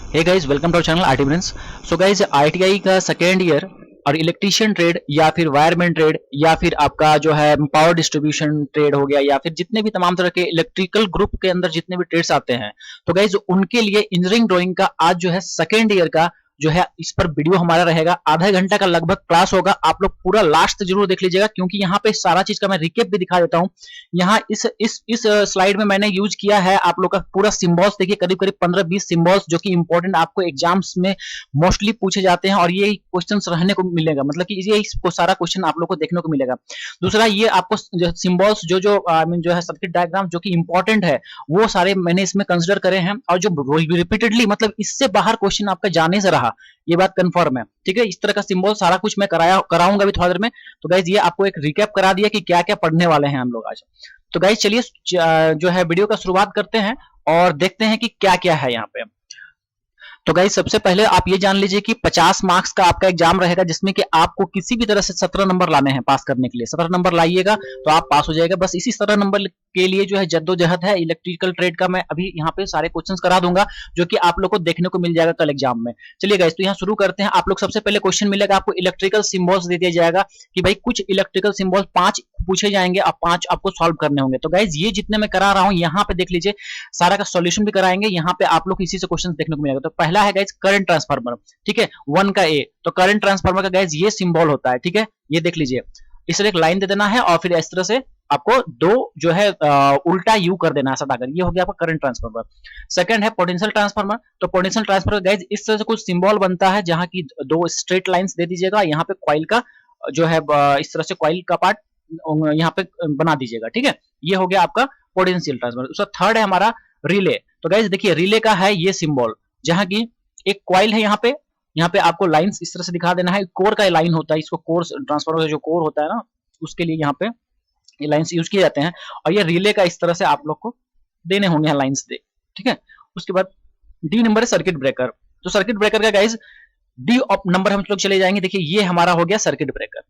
Hey guys, welcome to our channel IT Brains. So guys, ITI का second year और electrician trade या फिर wireman trade या फिर आपका जो है पावर डिस्ट्रीब्यूशन ट्रेड हो गया या फिर जितने भी तमाम तरह के इलेक्ट्रिकल ग्रुप के अंदर जितने भी ट्रेड्स आते हैं, तो गाइस उनके लिए इंजीनियरिंग ड्राइंग का आज जो है सेकेंड ईयर का जो है इस पर वीडियो हमारा रहेगा। आधा घंटा का लगभग क्लास होगा। आप लोग पूरा लास्ट जरूर देख लीजिएगा क्योंकि यहाँ पे सारा चीज का मैं रिकेप भी दिखा देता हूँ। यहाँ इस स्लाइड में मैंने यूज किया है आप लोग का पूरा सिंबल्स। देखिए करीब करीब 15-20 सिंबल्स जो कि इंपॉर्टेंट आपको एग्जाम्स में मोस्टली पूछे जाते हैं और ये क्वेश्चंस रहने को मिलेगा, मतलब कि ये इसको सारा क्वेश्चन आप लोग को देखने को मिलेगा। दूसरा ये आपको सिंबल्स जो आई मीन जो है सर्किट डायग्राम जो कि इंपॉर्टेंट है वो सारे मैंने इसमें कंसिडर करे हैं और जो रिपीटेडली मतलब इससे बाहर क्वेश्चन आपका जाने से रहा, ये बात कंफर्म है। ठीक है, इस तरह का सिंबल सारा कुछ मैं कराऊंगा भी थोड़ा देर में। तो गाइज ये आपको एक रिकैप करा दिया कि क्या क्या पढ़ने वाले हैं हम लोग आज। तो गाइज चलिए जो है वीडियो का शुरुआत करते हैं और देखते हैं कि क्या क्या है यहाँ पे। तो गाइस सबसे पहले आप ये जान लीजिए कि 50 मार्क्स का आपका एग्जाम रहेगा जिसमें कि आपको किसी भी तरह से 17 नंबर लाने हैं पास करने के लिए। 17 नंबर लाइएगा तो आप पास हो जाएगा। बस इसी 17 नंबर के लिए जो है जद्दोजहद है। इलेक्ट्रिकल ट्रेड का मैं अभी यहाँ पे सारे क्वेश्चंस करा दूंगा जो कि आप लोग को देखने को मिल जाएगा कल एग्जाम में। चलिए गाइस तो यहाँ शुरू करते हैं। आप लोग सबसे पहले क्वेश्चन मिलेगा आपको इलेक्ट्रिकल सिंबल्स दे दिया जाएगा कि भाई कुछ इलेक्ट्रिकल सिंबल 5 पूछे जाएंगे और 5 आपको सॉल्व करने होंगे। तो गाइज ये जितने मैं करा रहा हूँ यहाँ पे देख लीजिए सारा का सॉल्यूशन भी कराएंगे। यहाँ पे आप लोग इसी से क्वेश्चन देखने को मिलेगा। तो पहला है गाइज करंट ट्रांसफार्मर। ठीक है, 1 का ए। तो करंट ट्रांसफार्मर का गाइज ये सिंबल होता है। ठीक है, ये देख लीजिए इस तरह एक लाइन दे देना है और फिर इस तरह से आपको दो जो है उल्टा यू कर देना है सटाकर। ये हो गया आपका करंट ट्रांसफार्मर। सेकंड है पोटेंशियल ट्रांसफार्मर। तो पोटेंशियल ट्रांसफार्मर गाइज इस तरह से कुछ सिंबल बनता है जहां की दो स्ट्रेट लाइंस दे दीजिएगा। यहाँ पे कॉइल का जो है इस तरह से कॉइल का पार्ट यहाँ पे बना दीजिएगा। ठीक है, ये हो गया आपका पोटेंशियल ट्रांसफार्मर। उसका थर्ड है हमारा रिले। तो गाइज देखिए रिले का है ये सिंबल जहां की एक कॉइल है यहाँ पे आपको लाइंस इस तरह से दिखा देना है। कोर का लाइन होता है, इसको कोर ट्रांसफार्मर जो कोर होता है ना उसके लिए यहाँ पे ये लाइंस यूज किए जाते हैं और ये रिले का इस तरह से आप लोग को देने होंगे लाइंस दे। ठीक है, उसके बाद डी नंबर है सर्किट ब्रेकर। तो सर्किट ब्रेकर का गाइज डी नंबर हम लोग चले जाएंगे। देखिए ये हमारा हो गया सर्किट ब्रेकर।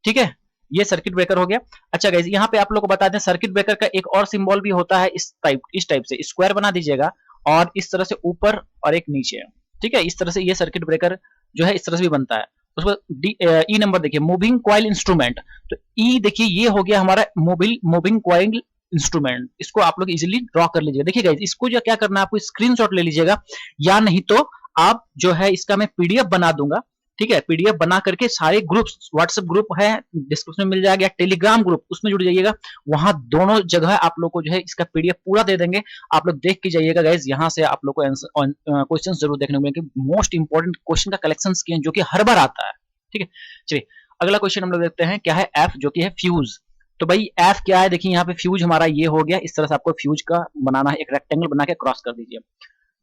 ठीक है, ये सर्किट ब्रेकर हो गया। अच्छा गाइज यहाँ पे आप लोग को बता दें सर्किट ब्रेकर का एक और सिंबल भी होता है इस टाइप से स्क्वायर बना दीजिएगा और इस तरह से ऊपर और एक नीचे। ठीक है, इस तरह से ये सर्किट ब्रेकर जो है इस तरह से भी बनता है। उसके बाद ई नंबर देखिए मूविंग कॉइल इंस्ट्रूमेंट। तो ई देखिए ये हो गया हमारा मूविंग कॉइल इंस्ट्रूमेंट। इसको आप लोग इजीली ड्रॉ कर लीजिएगा। देखिए गाइज इसको जो क्या करना है आपको स्क्रीनशॉट ले लीजिएगा या नहीं तो आप जो है इसका मैं पीडीएफ बना दूंगा। ठीक है, पीडीएफ बना करके सारे ग्रुप्स व्हाट्सएप ग्रुप है डिस्क्रिप्शन में मिल जाएगा या टेलीग्राम ग्रुप उसमें जुड़ जाइएगा। वहां दोनों जगह आप लोग को जो है इसका पीडीएफ पूरा दे देंगे। आप लोग देख के जाइएगा गाइज, यहाँ से आप लोग को क्वेश्चन जरूर देखने को मिलेंगे। मोस्ट इंपॉर्टेंट क्वेश्चन का कलेक्शन किए जो कि हर बार आता है। ठीक है, चलिए अगला क्वेश्चन हम लोग देखते हैं क्या है एफ जो कि है फ्यूज। तो भाई एफ क्या है देखिए यहाँ पे फ्यूज हमारा ये हो गया। इस तरह से आपको फ्यूज का बनाना है, एक रेक्टेंगल बना के क्रॉस कर दीजिए।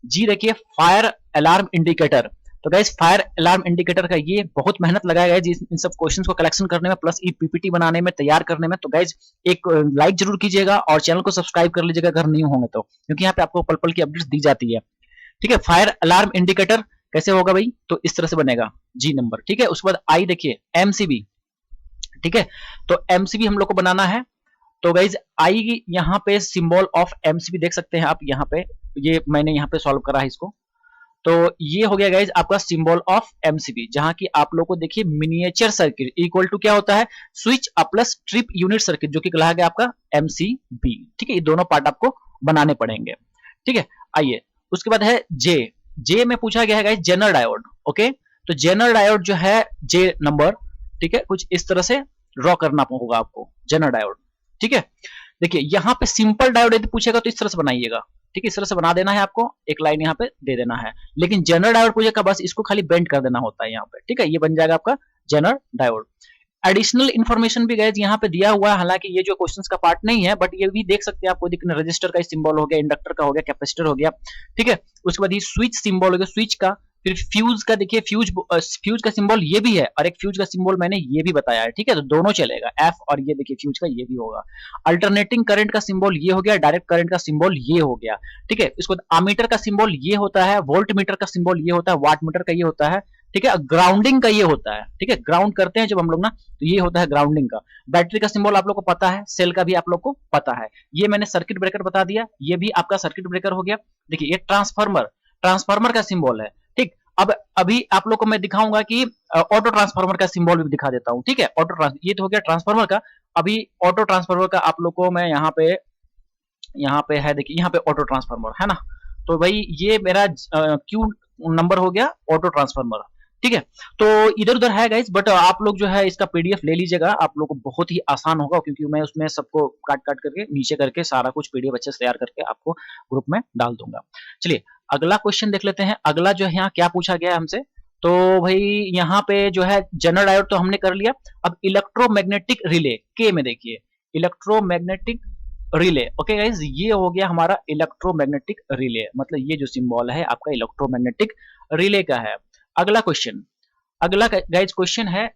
जी देखिए फायर अलार्म इंडिकेटर। तो गाइस फायर अलार्म इंडिकेटर का ये बहुत मेहनत लगाया गया इन सब क्वेश्चंस को कलेक्शन करने में प्लस ये पीपीटी बनाने में तैयार करने में। तो गाइस एक लाइक जरूर कीजिएगा और चैनल को सब्सक्राइब कर लीजिएगा अगर नहीं होंगे तो, क्योंकि यहाँ पे आपको पल पल की अपडेट्स दी जाती है। ठीक है, फायर अलार्म इंडिकेटर कैसे होगा भाई, तो इस तरह से बनेगा जी नंबर। ठीक है, उसके बाद आई देखिए एमसीबी। ठीक है, तो एमसीबी हम लोग को बनाना है। तो गाइज आई यहाँ पे सिंबल ऑफ एमसीबी देख सकते हैं आप यहाँ पे, ये मैंने यहाँ पे सॉल्व करा है इसको। तो ये हो गया गाइज आपका सिंबल ऑफ एमसीबी जहां की आप लोग को देखिए मिनिएचर सर्किट इक्वल टू क्या होता है switch plus trip unit circuit जो कि कहा गया आपका एमसीबी। ठीक है, ये दोनों पार्ट आपको बनाने पड़ेंगे। ठीक है, आइए उसके बाद है जे। जे में पूछा गया है गाइज जेनर डायोड। ओके, तो जेनर डायोड जो है जे नंबर, ठीक है, कुछ इस तरह से ड्रॉ करना होगा आपको जेनर डायोड। ठीक है, देखिए यहाँ पे सिंपल डायोड यदि पूछेगा तो इस तरह से बनाइएगा। ठीक है, इस तरह से बना देना है आपको, एक लाइन यहाँ पे दे देना है। लेकिन जनरल डायोड पूछेगा बस इसको खाली बेंड कर देना होता है यहाँ पे। ठीक है, ये बन जाएगा आपका जनरल डायोड। एडिशनल इन्फॉर्मेशन भी गाइस यहाँ पे दिया हुआ है, हालांकि ये जो क्वेश्चंस का पार्ट नहीं है बट ये भी देख सकते हैं आप। कोई रजिस्टर का सिंबल हो गया, इंडक्टर का हो गया, कैपेसिटर हो गया। ठीक है, उसके बाद ये स्विच सिंबल हो गया स्विच का। फिर फ्यूज का देखिए फ्यूज का सिंबल ये भी है और एक फ्यूज का सिंबल मैंने ये भी बताया है। ठीक है, तो दोनों चलेगा एफ और ये देखिए फ्यूज का ये भी होगा। अल्टरनेटिंग करंट का सिंबल ये हो गया, डायरेक्ट करंट का सिंबल ये हो गया। ठीक है, इसको आमीटर का सिंबल ये होता है, वोल्ट मीटर का सिंबल ये होता है, वाट मीटर का ये होता है। ठीक है, ग्राउंडिंग का ये होता है। ठीक है, ग्राउंड करते हैं जब हम लोग ना तो ये होता है ग्राउंडिंग का। बैटरी का सिंबल आप लोग को पता है, सेल का भी आप लोग को पता है। ये मैंने सर्किट ब्रेकर बता दिया, ये भी आपका सर्किट ब्रेकर हो गया। देखिए ये ट्रांसफार्मर, ट्रांसफार्मर का सिंबल है, ठीक। अब अभी आप लोग को मैं दिखाऊंगा कि ऑटो ट्रांसफार्मर का सिंबल भी दिखा देता हूं, ठीक है। ऑटो ट्रांस, ये तो हो गया ट्रांसफार्मर का। अभी ऑटो ट्रांसफार्मर का आप लोग को मैं यहाँ पे है, देखिए यहाँ पे ऑटो ट्रांसफार्मर है ना। तो भाई ये मेरा क्यू नंबर हो गया ऑटो ट्रांसफार्मर, ठीक है। तो इधर उधर है गाइस, बट आप लोग जो है इसका पीडीएफ ले लीजिएगा, आप लोग को बहुत ही आसान होगा, क्योंकि मैं उसमें सबको काट काट करके नीचे करके सारा कुछ पीडीएफ अच्छे से तैयार करके आपको ग्रुप में डाल दूंगा। चलिए अगला क्वेश्चन देख लेते हैं। अगला जो है यहाँ क्या पूछा गया है हमसे, तो भाई यहाँ पे जो है जनरल डायोड तो हमने कर लिया। अब इलेक्ट्रोमैग्नेटिक रिले के में देखिए, इलेक्ट्रोमैग्नेटिक रिले, ओके गाइज, ये हो गया हमारा इलेक्ट्रोमैग्नेटिक रिले, मतलब ये जो सिंबल है आपका इलेक्ट्रोमैग्नेटिक रिले का है। अगला क्वेश्चन, अगला गाइज क्वेश्चन है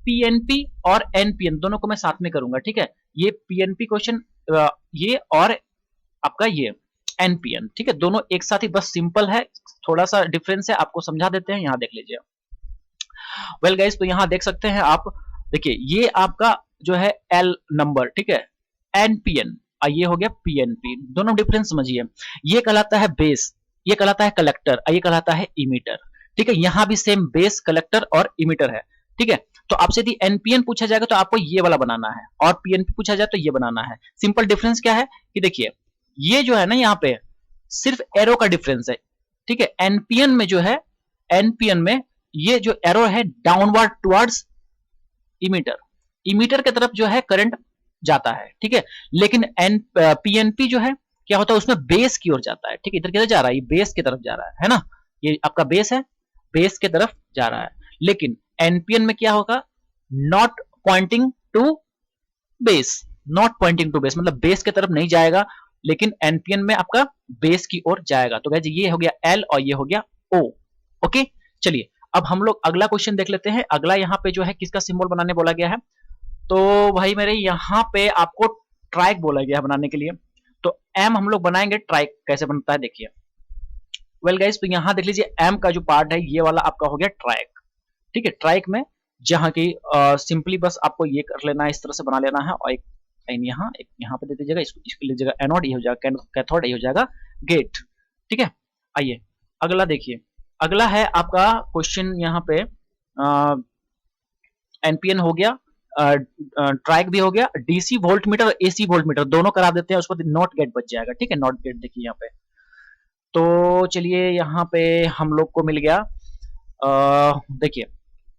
पीएनपी और एनपीएन दोनों को मैं साथ में करूंगा, ठीक है। ये पीएनपी क्वेश्चन, ये और आपका ये एनपीएन, ठीक है, दोनों एक साथ ही, बस सिंपल है, थोड़ा सा डिफरेंस है, आपको समझा देते हैं, यहाँ देख लीजिए। वेल गाइज, तो यहाँ देख सकते हैं आप, देखिए ये आपका जो है एल नंबर, ठीक है, एनपीएन, ये हो गया पीएनपी, दोनों डिफरेंस समझिए। ये कहलाता है बेस, ये कहलाता है कलेक्टर, ये कहलाता है इमीटर, ठीक है। यहां भी सेम बेस, कलेक्टर और इमीटर है, ठीक है। तो आपसे यदि एनपीएन पूछा जाएगा तो आपको ये वाला बनाना है, और पीएनपी पूछा जाए तो ये बनाना है। सिंपल डिफरेंस क्या है कि देखिए ये जो है ना, यहाँ पे सिर्फ एरो का डिफरेंस है, ठीक है। एनपीएन में जो है, एनपीएन में ये जो एरो है डाउनवर्ड टुवर्ड्स इमीटर, इमीटर की तरफ जो है करंट जाता है, ठीक है। लेकिन पीएनपी जो है क्या होता है, उसमें बेस की ओर जाता है, ठीक है। इधर किधर जा रहा है, ये बेस की तरफ जा रहा है ना, ये आपका बेस है, बेस की तरफ जा रहा है। लेकिन एनपीएन में क्या होगा, not pointing to base, not pointing to base, मतलब बेस की तरफ नहीं जाएगा, लेकिन एनपीएन में आपका बेस की ओर जाएगा। तो गाइस ये हो गया एल और ये हो गया ओ, ओके। चलिए अब हम लोग अगला क्वेश्चन देख लेते हैं। अगला यहाँ पे जो है किसका सिंबल बनाने बोला गया है, तो भाई मेरे यहाँ पे आपको ट्राइक बोला गया है बनाने के लिए। तो एम हम लोग बनाएंगे, ट्राइक कैसे बनता है देखिए। वेल गाइस, तो यहाँ देख लीजिए एम का जो पार्ट है ये वाला आपका हो गया ट्राइक, ठीक है। ट्राइक में जहाँ की सिंपली बस आपको ये कर लेना है, इस तरह से बना लेना है, और एक लाइन यहाँ, एक यहाँ पे दे दीजिएगा, इसको लीजिएगा एनोड, ये हो जाएगा कैथोड, ये हो जाएगा गेट, ठीक है। आइए अगला देखिए, अगला है आपका क्वेश्चन यहाँ पे एनपीएन हो गया, ट्राइक भी हो गया, डीसी वोल्ट मीटर और एसी वोल्ट मीटर दोनों करा देते हैं, उसको नॉट गेट बच जाएगा, ठीक है। नॉट गेट देखिए यहाँ पे, तो चलिए यहाँ पे हम लोग को मिल गया, देखिए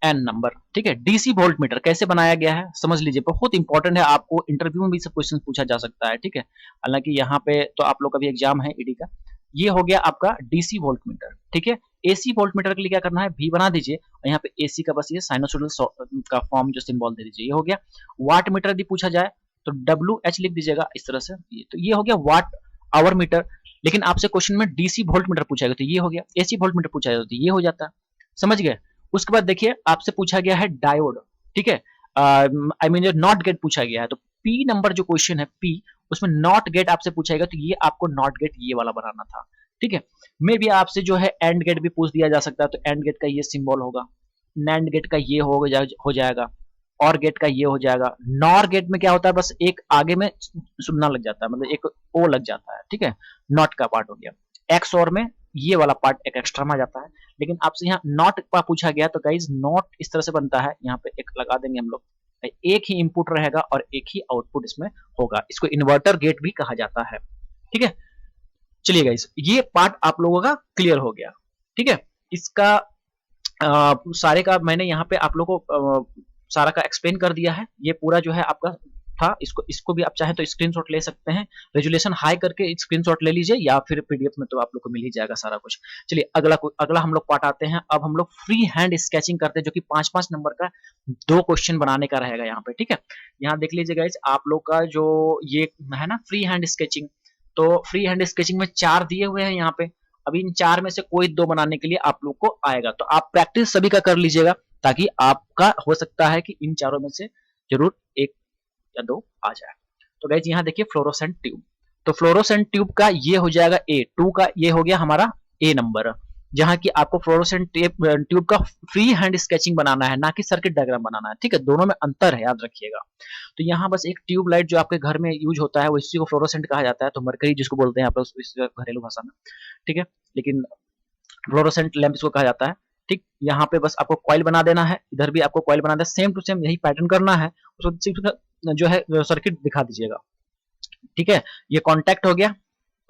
एन नंबर, ठीक है। डीसी वोल्ट मीटर कैसे बनाया गया है समझ लीजिए, बहुत इंपॉर्टेंट है, आपको इंटरव्यू में भी सब क्वेश्चन पूछा जा सकता है, ठीक है। हालांकि यहाँ पे तो आप लोग का भी एग्जाम है ईडी का। ये हो गया आपका डीसी वोल्ट मीटर, ठीक है। एसी वोल्ट मीटर के लिए क्या करना है, भी बना दीजिए, और यहाँ पे एसी का बस ये साइनोसॉइडल का फॉर्म जो सिंबल दे दीजिए, ये हो गया। वाट मीटर यदि पूछा जाए तो डब्ल्यू एच लिख दीजिएगा इस तरह से, तो ये हो गया वाट आवर मीटर। लेकिन आपसे क्वेश्चन में डीसी वोल्ट मीटर पूछा गया तो ये हो गया, एसी वोल्ट मीटर पूछा जाए तो ये हो जाता है, समझ गए। उसके बाद देखिए आपसे पूछा गया है डायोड, ठीक है, आई मीन नॉट गेट पूछा गया है, तो पी नंबर जो क्वेश्चन है पी, उसमें नॉट गेट आपसे पूछाएगा, तो ये आपको नॉट गेट ये वाला बनाना था, ठीक है। मे भी आपसे जो है एंड गेट भी पूछ दिया जा सकता है, तो एंड गेट का ये सिंबल होगा, नैंड गेट का ये हो जाएगा, और गेट का ये हो जाएगा। नॉर गेट में क्या होता है, बस एक आगे में सुनना लग जाता है, मतलब एक ओ लग जाता है, ठीक है। नॉट का पार्ट हो गया। एक्स और में ये वाला पार्ट एक एक्स्ट्रा में आ जाता है। लेकिन आपसे यहाँ नॉट का पूछा गया, तो गाइज नॉट इस तरह से बनता है, यहाँ पे एक लगा देंगे हम लोग, एक ही इनपुट रहेगा और एक ही आउटपुट इसमें होगा, इसको इन्वर्टर गेट भी कहा जाता है, ठीक है। चलिए गाइज ये पार्ट आप लोगों का क्लियर हो गया, ठीक है। इसका सारे का मैंने यहाँ पे आप लोगों को सारा का एक्सप्लेन कर दिया है, ये पूरा जो है आपका था। इसको भी आप चाहें तो स्क्रीनशॉट ले सकते हैं, रेजुलेशन हाई करके स्क्रीनशॉट ले लीजिए, या फिर पीडीएफ में तो आप लोग को मिल ही जाएगा सारा कुछ। चलिए अगला हम लोग पार्ट आते हैं। अब हम लोग फ्री हैंड स्केचिंग करते हैं, जो कि 5-5 नंबर का 2 क्वेश्चन बनाने का रहेगा यहाँ पे, ठीक है। यहाँ देख लीजिए गाइज, आप लोग का जो ये है ना फ्री हैंड स्केचिंग, तो फ्री हैंड स्केचिंग में 4 दिए हुए हैं यहाँ पे। अभी इन 4 में से कोई 2 बनाने के लिए आप लोग को आएगा, तो आप प्रैक्टिस सभी का कर लीजिएगा, ताकि आपका हो सकता है कि इन चारों में से जरूर 1 या 2 आ जाए। तो गाइज यहाँ देखिए फ्लोरोसेंट ट्यूब, तो फ्लोरोसेंट ट्यूब का ये हो जाएगा A2 का, ये हो गया हमारा A नंबर, जहां की आपको फ्लोरोसेंट ट्यूब का फ्री हैंड स्केचिंग बनाना है, ना कि सर्किट डायग्राम बनाना है, ठीक है। दोनों में अंतर है, याद रखिएगा। तो यहाँ बस एक ट्यूब लाइट जो आपके घर में यूज होता है, वो इसी को फ्लोरोसेंट कहा जाता है, तो मरकरी जिसको बोलते हैं आप लोग घरेलू भाषा में, ठीक है। लेकिन फ्लोरोसेंट लैंप इसको कहा जाता है। ठीक, यहाँ पे बस आपको कॉइल बना देना है, इधर भी आपको कॉइल बना देना है, सेम टू सेम यही पैटर्न करना है, उसको सिर्फ जो है सर्किट दिखा दीजिएगा। ठीक है, ये कॉन्टैक्ट हो गया।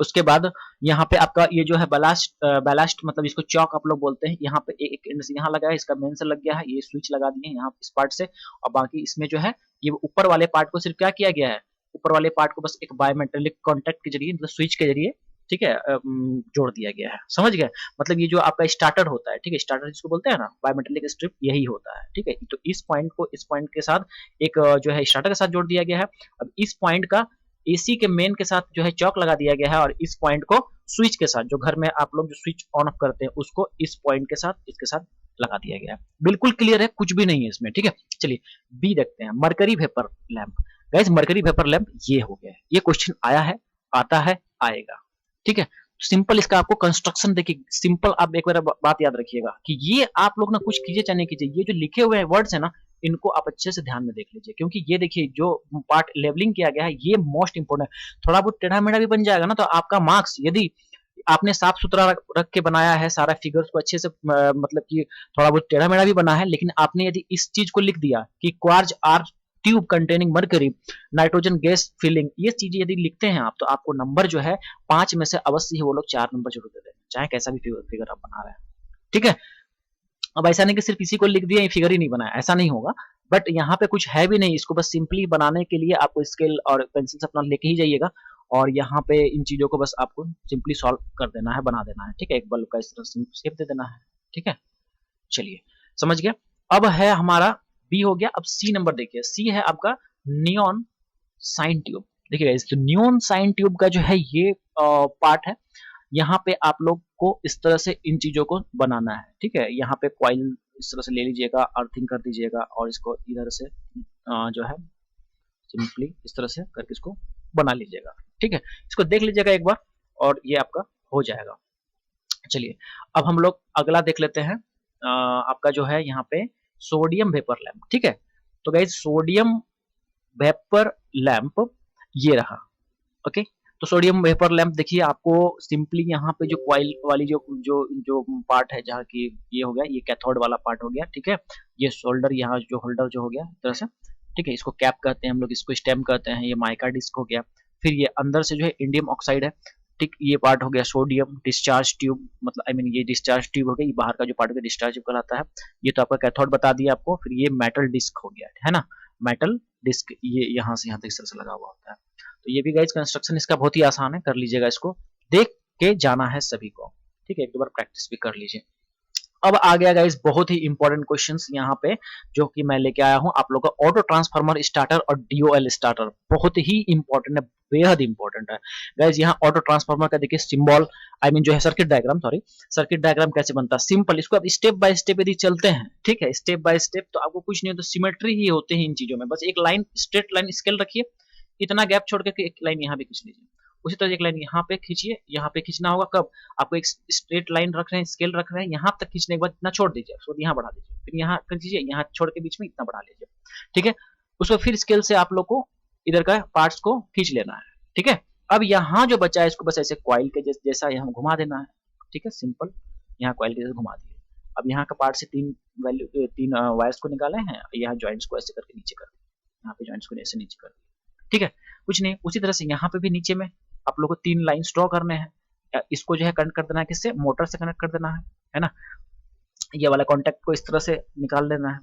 उसके बाद यहाँ पे आपका ये जो है बैलास्ट मतलब इसको चौक आप लोग बोलते हैं, यहाँ पे एक एंड से यहाँ लगा है, इसका मेन से लग गया है, ये स्विच लगा दिए यहाँ इस पार्ट से, और बाकी इसमें जो है ये ऊपर वाले पार्ट को सिर्फ क्या किया गया है, ऊपर वाले पार्ट को बस एक बायोमेटेलिक कॉन्टैक्ट के जरिए मतलब स्विच के जरिए, ठीक है, जोड़ दिया गया है। समझ गए? मतलब ये जो आपका स्टार्टर होता है, ठीक है, स्टार्टर जिसको बोलते हैं ना, बायोमेटेलिक स्ट्रिप यही होता है। ठीक है, तो इस पॉइंट को इस पॉइंट के साथ एक जो है स्टार्टर के साथ जोड़ दिया गया है। अब इस पॉइंट का एसी के मेन के साथ जो है चौक लगा दिया गया है, और इस पॉइंट को स्विच के साथ, जो घर में आप लोग जो स्विच ऑन ऑफ करते हैं उसको इस पॉइंट के साथ इसके साथ लगा दिया गया है। बिल्कुल क्लियर है, कुछ भी नहीं है इसमें। ठीक है, चलिए बी देखते हैं, mercury vapour lamp. Guys mercury vapour lamp ये हो गया है, ये क्वेश्चन आया है, आता है, आएगा। ठीक है, सिंपल इसका आपको कंस्ट्रक्शन देखिए, सिंपल आप एक बार बात याद रखिएगा कि ये आप लोग ना कुछ कीजिए चाहे नहीं कीजिए, ये जो लिखे हुए वर्ड्स है ना, इनको आप अच्छे से ध्यान में देख लीजिए, क्योंकि ये देखिए जो पार्ट लेवलिंग किया गया है ये मोस्ट इंपोर्टेंट है। थोड़ा बहुत टेढ़ा मेढ़ा भी बन जाएगा ना, तो आपका मार्क्स, यदि आपने साफ सुथरा रख के बनाया है सारा फिगर्स को अच्छे से, मतलब कि थोड़ा बहुत टेढ़ा मेढ़ा भी बना है, लेकिन आपने यदि इस चीज को लिख दिया कि quartz or tube containing mercury nitrogen gas filling, ये चीजें यदि लिखते हैं आप, तो आपको नंबर जो है 5 में से अवश्य ही वो लोग 4 नंबर जरूर दे देंगे, चाहे कैसा भी फिगर आप बना रहे हैं। ठीक है, अब ऐसा नहीं कि सिर्फ इसी को लिख दिया, ये फिगर ही नहीं बनाया, ऐसा नहीं होगा। बट यहाँ पे कुछ है भी नहीं, इसको बस सिंपली बनाने के लिए आपको स्केल और पेंसिल से अपना लेके ही जाइएगा, और यहाँ पे इन चीजों को बस आपको सिंपली सॉल्व कर देना है, बना देना है। ठीक है, एक बल्ब का इस तरह शेप दे देना है। ठीक है, चलिए समझ गया। अब है हमारा बी हो गया। अब सी नंबर देखिए, सी है आपका नियॉन साइन ट्यूब। देखिए इस नियॉन साइन ट्यूब का जो है ये पार्ट है, यहाँ पे आप लोग को इस तरह से इन चीजों को बनाना है। ठीक है, यहाँ पे कॉइल इस तरह से ले लीजिएगा, अर्थिंग कर दीजिएगा, और इसको इधर से जो है सिंपली इस तरह से करके इसको बना लीजिएगा। ठीक है, इसको देख लीजिएगा एक बार, और ये आपका हो जाएगा। चलिए अब हम लोग अगला देख लेते हैं, आपका जो है यहाँ पे सोडियम वेपर लैंप। ठीक है, तो गाइस सोडियम वेपर लैंप ये रहा। ओके, तो सोडियम वेपर लैंप देखिए, आपको सिंपली यहाँ पे जो कॉइल वाली जो जो जो पार्ट है, जहाँ की ये हो गया, ये कैथोड वाला पार्ट हो गया। ठीक है, ये शोल्डर यहाँ जो होल्डर जो हो गया इस तरह से। ठीक है, इसको कैप कहते हैं हम लोग, इसको स्टेम कहते हैं, ये माइका डिस्क हो गया। फिर ये अंदर से जो है इंडियम ऑक्साइड है। ठीक, ये पार्ट हो गया सोडियम डिस्चार्ज ट्यूब, मतलब आई मीन ये डिस्चार्ज ट्यूब हो गया, ये बाहर का जो पार्ट है डिस्चार्ज ट्यूब कहलाता है। ये तो आपका कैथोड बता दिया आपको। फिर ये मेटल डिस्क हो गया है ना, मेटल डिस्क, ये यहाँ से यहाँ तक इस तरह से लगा हुआ होता है। तो ये भी गाइस कंस्ट्रक्शन इसका बहुत ही आसान है, कर लीजिएगा, इसको देख के जाना है सभी को। ठीक है, एक दो बार प्रैक्टिस भी कर लीजिए। अब आ गया गाइस बहुत ही इंपॉर्टेंट क्वेश्चंस यहाँ पे, जो कि मैं लेके आया हूँ आप लोगों का, ऑटो ट्रांसफार्मर स्टार्टर और डीओएल स्टार्टर। बहुत ही इंपॉर्टेंट है, बेहद इंपॉर्टेंट है गाइस। यहाँ ऑटो ट्रांसफार्मर का देखिए सिंबल, आई मीन जो है circuit diagram, sorry circuit diagram कैसे बनता है, सिंपल। इसको आप स्टेप बाय स्टेप यदि चलते हैं, ठीक है, स्टेप बाय स्टेप, तो आपको कुछ नहीं हो तो सिमेट्री ही होते हैं इन चीजों में। बस एक लाइन, स्ट्रेट लाइन स्केल रखिए, इतना गैप छोड़ के एक लाइन यहाँ पे खींच लीजिए, उसी तरह एक लाइन यहाँ पे खींचिए। यहाँ पे खींचना होगा कब, आपको एक स्ट्रेट लाइन रख रहे हैं, स्केल रख रहे हैं, यहाँ तक खींचने के बाद इतना छोड़ दीजिए, उसको यहाँ बढ़ा दीजिए, फिर यहाँ कर दीजिए, यहाँ छोड़ के बीच में इतना बढ़ा लीजिए। ठीक है, उसको फिर स्केल से आप लोग को इधर का पार्ट्स को खींच लेना है। ठीक है, अब यहाँ जो बचा है इसको बस ऐसे कॉइल के जैसा यहाँ घुमा देना है। ठीक है, सिंपल, यहाँ कॉइल के जैसे घुमा दिए। अब यहाँ का पार्ट से तीन वायर्स को निकाले हैं, यहाँ ज्वाइंट्स को ऐसे करके नीचे कर दिए, यहाँ पे ज्वाइंट्स को ऐसे नीचे कर दिए। ठीक है, कुछ नहीं, उसी तरह से यहाँ पे भी नीचे में आप लोग को 3 लाइन ड्रॉ करने हैं। इसको जो है कनेक्ट कर देना है, किससे, मोटर से कनेक्ट कर देना है ना। ये वाला कॉन्टैक्ट को इस तरह से निकाल लेना है,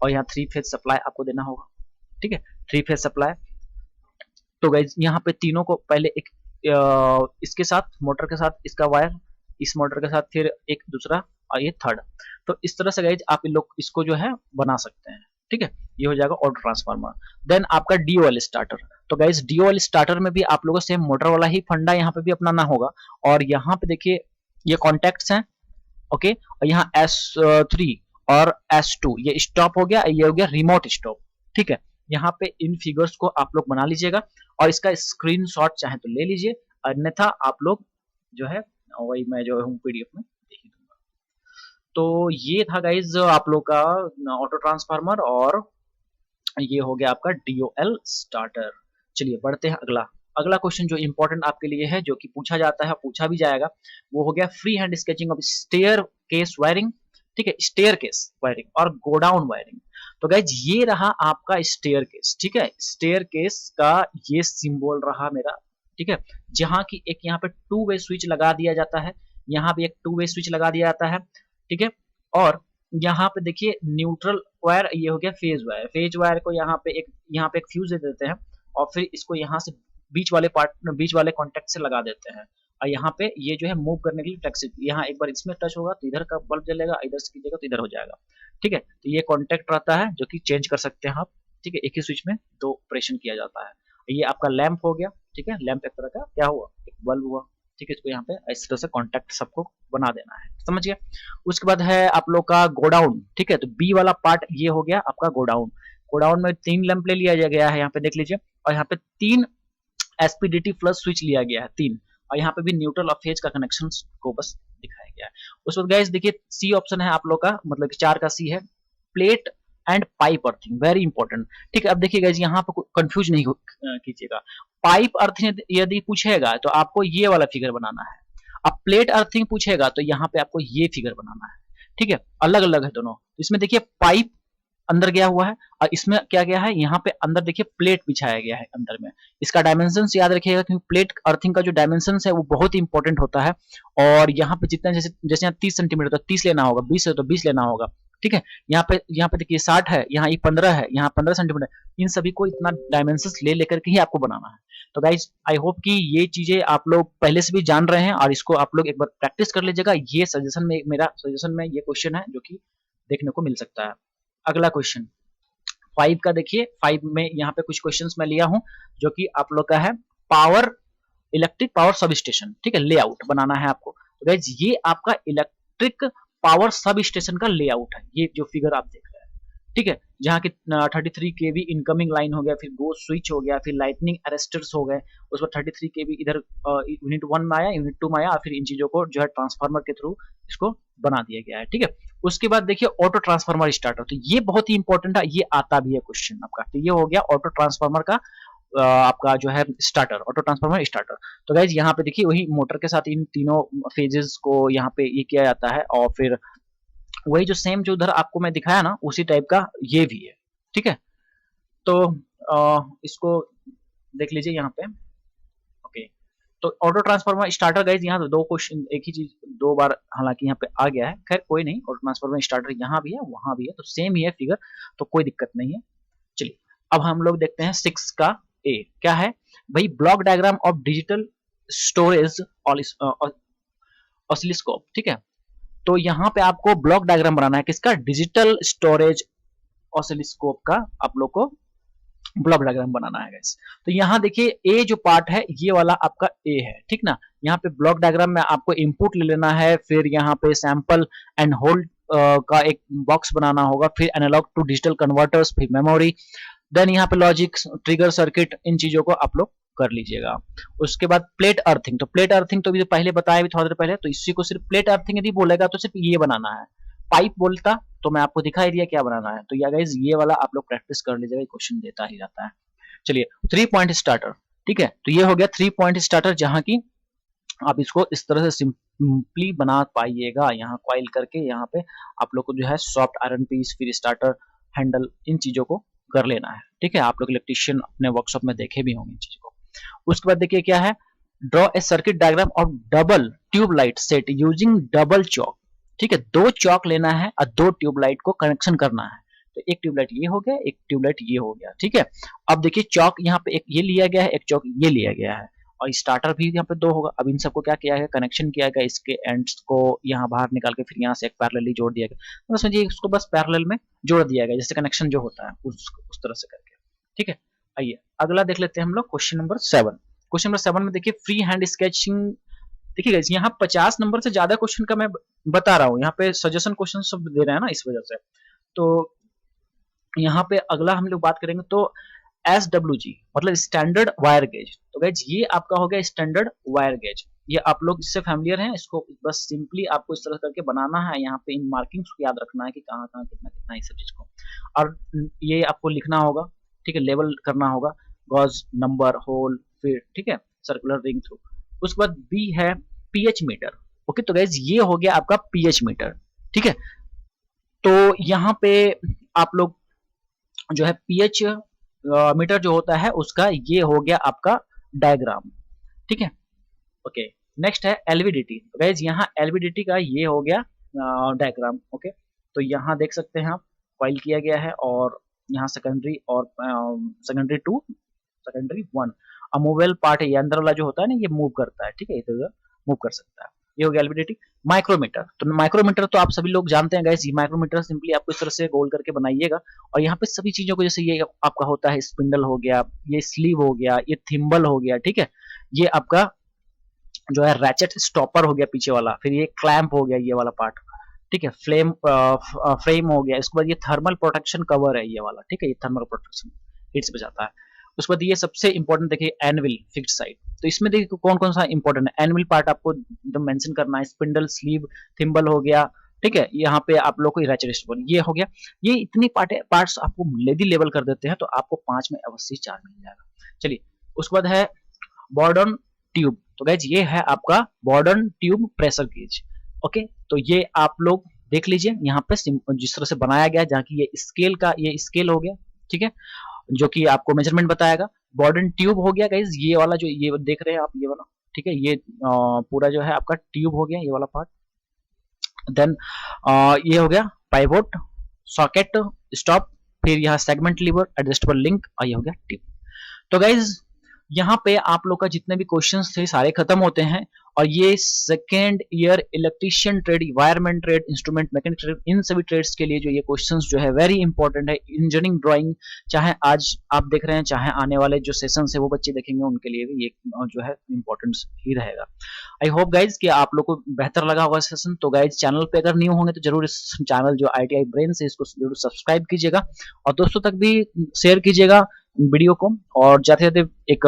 और यहाँ 3 फेज सप्लाई आपको देना होगा। ठीक है, 3 फेज सप्लाई। तो गाइस यहाँ पे तीनों को पहले एक इसके साथ, मोटर के साथ इसका वायर, इस मोटर के साथ फिर एक दूसरा, और ये थर्ड। तो इस तरह से गाइस आप इन लोग इसको जो है बना सकते हैं। ठीक है, ये हो जाएगा ऑटो ट्रांसफार्मर। देन आपका डीओएल स्टार्टर। तो गाइस डीओएल स्टार्टर में भी आप लोगों को सेम मोटर वाला ही फंडा यहाँ पे भी अपनाना होगा। और यहाँ पे देखिए ये कॉन्टेक्ट्स हैं, ओके, और यहाँ S3 और S2 ये स्टॉप हो गया, ये हो गया रिमोट स्टॉप। ठीक है, यहाँ पे इन फिगर्स को आप लोग बना लीजिएगा, और इसका स्क्रीनशॉट चाहे तो ले लीजिए, अन्यथा आप लोग जो है वही मैं जो हूँ पीडीएफ में देख ही दूंगा। तो ये था गाइज आप लोग का ऑटो ट्रांसफार्मर, और ये हो गया आपका डीओएल स्टार्टर। चलिए बढ़ते हैं अगला। अगला क्वेश्चन जो इंपॉर्टेंट आपके लिए है, जो कि पूछा जाता है, पूछा भी जाएगा, वो हो गया free hand sketching of staircase wiring. ठीक है, स्टेयर केस वायरिंग और गोडाउन वायरिंग। तो गाइज ये रहा आपका स्टेयर केस। ठीक है, स्टेयर केस का ये सिंबल रहा मेरा। ठीक है, जहां की एक यहाँ पे टू वे स्विच लगा दिया जाता है, यहाँ भी एक टू वे स्विच लगा दिया जाता है। ठीक है, और यहाँ पे देखिए न्यूट्रल वायर, ये हो गया फेज वायर। फेज वायर को यहाँ पे एक फ्यूज दे देते हैं और फिर इसको यहाँ से बीच वाले कॉन्टेक्ट से लगा देते हैं। और यहाँ पे ये जो है मूव करने के लिए फ्लेक्सिबल, यहाँ एक बार इसमें टच होगा तो इधर का बल्ब जलेगा, इधर से कीजिएगा तो इधर हो जाएगा। ठीक है, तो ये कॉन्टेक्ट रहता है जो कि चेंज कर सकते हैं आप। ठीक है, एक ही स्विच में दो ऑपरेशन किया जाता है। ये आपका लैंप हो गया। ठीक है, लैंप एक तरह का क्या हुआ, एक बल्ब हुआ। ठीक है, इसको यहाँ पे इस तरह से कॉन्टेक्ट सबको बना देना है, समझ गए। उसके बाद है आप लोग का गोडाउन। ठीक है, तो बी वाला पार्ट ये हो गया आपका गोडाउन। गोडाउन में 3 लैंप ले लिया गया है, यहाँ पे देख लीजिए, और यहाँ पे 3 एसपीडीटी प्लस स्विच लिया गया है, 3। और यहाँ पे भी न्यूट्रल और फेज का कनेक्शन को बस दिखाया गया है। उस वक्त गाइस देखिए सी ऑप्शन है आप लोग का, मतलब कि 4 का सी है, plate and pipe earthing, very important. ठीक है, अब देखिए गाइस यहाँ पे कंफ्यूज नहीं कीजिएगा। पाइप अर्थिंग यदि पूछेगा तो आपको ये वाला फिगर बनाना है। अब प्लेट अर्थिंग पूछेगा तो यहाँ पे आपको ये फिगर बनाना है। ठीक है, अलग अलग है दोनों। इसमें देखिए पाइप अंदर गया हुआ है और इसमें क्या गया है, यहाँ पे अंदर देखिए प्लेट बिछाया गया है अंदर में। इसका डायमेंशन याद रखिएगा, क्योंकि प्लेट अर्थिंग का जो डायमेंशन है वो बहुत ही इंपॉर्टेंट होता है। और यहाँ पे जितना जैसे जैसे यहाँ 30 सेंटीमीटर तो 30 लेना होगा, 20 है तो 20 लेना होगा। ठीक है, यहाँ पे देखिए 60 है, यहाँ ये 15 है, यहाँ 15 सेंटीमीटर। इन सभी को इतना डायमेंशन ले लेकर के ही आपको बनाना है। तो गाइज आई होप कि ये चीजें आप लोग पहले से भी जान रहे हैं और इसको आप लोग एक बार प्रैक्टिस कर लीजिएगा। ये सजेशन में, मेरा सजेशन में ये क्वेश्चन है जो कि देखने को मिल सकता है। अगला क्वेश्चन 5 का देखिए, 5 में यहाँ पे कुछ क्वेश्चंस मैं लिया हूँ जो कि आप लोग का है power, electric power sub station. ठीक है, लेआउट बनाना है आपको। तो गाइज ये आपका इलेक्ट्रिक पावर सब स्टेशन का लेआउट है, ये जो फिगर आप देख रहे हैं। ठीक है, जहाँ की 33 केवी इनकमिंग लाइन हो गया, फिर गो स्विच हो गया, फिर लाइटनिंग अरेस्टर्स हो गए, उस पर 33 केवी इधर यूनिट 1 में आया, यूनिट 2 में आया, और फिर इन चीजों को जो है ट्रांसफार्मर के थ्रू इसको बना दिया गया है। ठीक है, उसके बाद देखिए ऑटो ट्रांसफार्मर स्टार्टर, तो ये बहुत ही इंपॉर्टेंट है, ये आता भी है क्वेश्चन आपका। तो ये हो गया ऑटो ट्रांसफार्मर का आपका जो है स्टार्टर, ऑटो ट्रांसफार्मर स्टार्टर। तो गाइज यहाँ पे देखिए वही मोटर के साथ इन तीनों फेजेस को यहाँ पे ये किया जाता है, और फिर वही जो सेम जो उधर आपको मैं दिखाया ना उसी टाइप का ये भी है। ठीक है, तो इसको देख लीजिए यहाँ पे। ओके, तो ऑटो ट्रांसफार्मर स्टार्टर गाइज यहाँ तो 2 क्वेश्चन एक ही चीज 2 बार हालांकि यहाँ पे आ गया है, खैर कोई नहीं। ऑटो ट्रांसफार्मर स्टार्टर यहाँ भी है वहां भी है, तो सेम ही है फिगर, तो कोई दिक्कत नहीं है। चलिए अब हम लोग देखते हैं 6 का ए क्या है भाई, block diagram of digital storage oscilloscope. ठीक है, तो यहाँ पे आपको ब्लॉक डायग्राम बनाना है किसका, डिजिटल स्टोरेज ऑसिलोस्कोप का आप लोग को ब्लॉक डायग्राम बनाना है गाइस। तो यहाँ देखिए ए जो पार्ट है ये वाला आपका ए है, ठीक ना। यहाँ पे ब्लॉक डायग्राम में आपको इनपुट ले लेना है, फिर यहाँ पे सैंपल एंड होल्ड का एक बॉक्स बनाना होगा, फिर एनालॉग टू डिजिटल कन्वर्टर्स, फिर मेमोरी, देन यहाँ पे लॉजिक, ट्रिगर सर्किट, इन चीजों को आप लोग कर लीजिएगा। उसके बाद प्लेट अर्थिंग, तो प्लेट अर्थिंग तो भी पहले बताया भी थोड़ा देर पहले, तो इसी को सिर्फ प्लेट अर्थिंग यदि बोलेगा तो सिर्फ ये बनाना है। पाइप बोलता तो मैं आपको दिखा ही दिया क्या बनाना है। तो या गाइस ये वाला आप लोग प्रैक्टिस कर लीजिएगा, क्वेश्चन देता ही रहता है। चलिए 3 पॉइंट स्टार्टर, ठीक है, तो ये हो गया 3 पॉइंट स्टार्टर, जहां की आप इसको इस तरह से सिंपली बना पाइएगा। यहाँ कॉइल करके यहाँ पे आप लोग को जो है सॉफ्ट आयरन पीस, फिर स्टार्टर हैंडल, इन चीजों को कर लेना है। ठीक है, आप लोग इलेक्ट्रिशियन अपने वर्कशॉप में देखे भी होंगे इन चीजों को। उसके बाद देखिए क्या है, draw a circuit diagram of double tubelight set using double choke. ठीक है, 2 चॉक लेना है और 2 ट्यूबलाइट को कनेक्शन करना है। तो एक ट्यूबलाइट ये हो गया, एक ट्यूबलाइट ये हो गया। ठीक है, अब देखिए चॉक यहाँ पे एक ये लिया गया है, एक चॉक ये लिया गया है, और स्टार्टर भी यहाँ पे 2 होगा। अब इन सबको क्या किया है, कनेक्शन किया गया, इसके एंड्स को यहाँ बाहर निकाल के फिर यहाँ से एक पैरेलली जोड़ दिया गया। तो समझिए इसको बस पैरेलल में जोड़ दिया गया, जैसे कनेक्शन जो होता है उस तरह से करके। ठीक है, आइए अगला देख लेते हैं हम लोग, क्वेश्चन नंबर 7। क्वेश्चन नंबर 7 में देखिए फ्री हैंड स्केचिंग। देखिए गाइस यहाँ 50 नंबर से ज्यादा क्वेश्चन का मैं बता रहा हूँ, यहाँ पे सजेशन क्वेश्चन सब दे रहे हैं ना, इस वजह से। तो यहाँ पे अगला हम लोग बात करेंगे तो SWG मतलब स्टैंडर्ड वायर गेज। तो गाइज ये आपका हो गया स्टैंडर्ड वायर गेज, ये आप लोग इससे फैमिलियर हैं, इसको बस सिंपली आपको इस तरह करके बनाना है। यहाँ पे इन मार्किंग्स को याद रखना है कि कहाँ कहाँ कितना कितना इस सब चीज को, और ये आपको लिखना होगा। ठीक है, लेवल करना होगा, गॉज, नंबर, होल, फिर, ठीक है, सर्कुलर रिंग थ्रू। उसके बाद बी है पीएच मीटर। ओके, तो गाइज ये हो गया आपका पीएच मीटर, ठीक है। तो यहाँ पे आप लोग जो है पीएच मीटर जो होता है उसका ये हो गया आपका डायग्राम, ठीक है। ओके, नेक्स्ट है एलवीडीटी। तो गाइज यहाँ एलवीडीटी का ये हो गया डायग्राम। ओके, तो यहाँ देख सकते हैं आप, कॉइल किया गया है और यहाँ सेकेंडरी और secondary two, secondary one, movable part है, ये अंदर वाला जो होता है ना, ये मूव करता है, ठीक है, इधर उधर मूव कर सकता है। ये हो गया एलवीडीटी। माइक्रोमीटर, तो माइक्रोमीटर तो आप सभी लोग जानते हैं गाइस, ये माइक्रोमीटर सिंपली आपको इस तरह से गोल करके बनाइएगा और यहाँ पे सभी चीजों को, जैसे ये आपका होता है स्पिंडल हो गया, ये स्लीव हो गया, ये थिम्बल हो गया, ठीक है, ये आपका जो है रैचेट स्टॉपर हो गया पीछे वाला, फिर ये क्लैंप हो गया ये वाला पार्ट, ठीक है, फ्रेम हो गया। इसके बाद ये थर्मल प्रोटेक्शन कवर है ये वाला, ठीक है, ये थर्मल प्रोटेक्शन हीट से बचाता है। उसके बाद ये सबसे इंपॉर्टेंट देखिए एनविल फिक्स्ड साइड। तो इसमें देखिए कौन कौन सा इंपॉर्टेंट है, एनविल पार्ट आपको एकदम मेंशन करना है, स्पिंडल, स्लीव, थिम्बल हो गया, ठीक है, यहाँ पे आप लोग को रैचेट स्टॉपर ये हो गया। ये इतनी पार्ट्स आपको यदि लेवल कर देते हैं तो आपको 5 में अवश्य 4 मिल जाएगा। चलिए, उसके बाद है बॉर्डन ट्यूब। तो गाइज ये है आपका बॉर्डन ट्यूब प्रेशर गेज। ओके, तो ये आप लोग देख लीजिए यहाँ पे जिस तरह से बनाया गया, जहाँ की ये स्केल का, ये स्केल हो गया, ठीक है, जो कि आपको मेजरमेंट बताएगा। बॉर्डन ट्यूब हो गया गाइज, ये वाला जो ये देख रहे हैं आप, ये वाला, ठीक है, ये पूरा जो है आपका ट्यूब हो गया, ये वाला पार्ट। देन ये हो गया पाइवोट, सॉकेट, स्टॉप, फिर यहाँ सेगमेंट लीवर, एडजस्टेबल लिंक, और ये हो गया ट्यूब। तो गाइज यहाँ पे आप लोग का जितने भी क्वेश्चंस थे सारे खत्म होते हैं और ये second year electrician trade, wireman trade, instrument mechanic trade, इन सभी ट्रेड्स के लिए जो ये क्वेश्चंस जो है वेरी इंपॉर्टेंट है। इंजीनियरिंग ड्राइंग चाहे आज आप देख रहे हैं, चाहे आने वाले जो सेशंस है वो बच्चे देखेंगे, उनके लिए भी ये जो है इंपॉर्टेंस ही रहेगा। आई होप गाइज कि आप लोग को बेहतर लगा होगा सेशन। तो गाइज चैनल पे अगर न्यू होंगे तो जरूर इस चैनल जो ITI ब्रेन से, इसको जरूर सब्सक्राइब कीजिएगा और दोस्तों तक भी शेयर कीजिएगा वीडियो को, और जाते जाते एक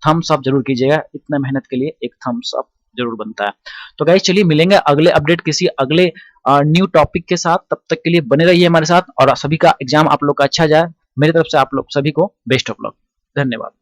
थम्स अप जरूर कीजिएगा, इतना मेहनत के लिए एक थम्स अप जरूर बनता है। तो गाइस चलिए मिलेंगे अगले अपडेट किसी अगले न्यू टॉपिक के साथ, तब तक के लिए बने रहिए हमारे साथ और सभी का एग्जाम आप लोग का अच्छा जाए। मेरी तरफ से आप लोग सभी को बेस्ट ऑफ लक। धन्यवाद।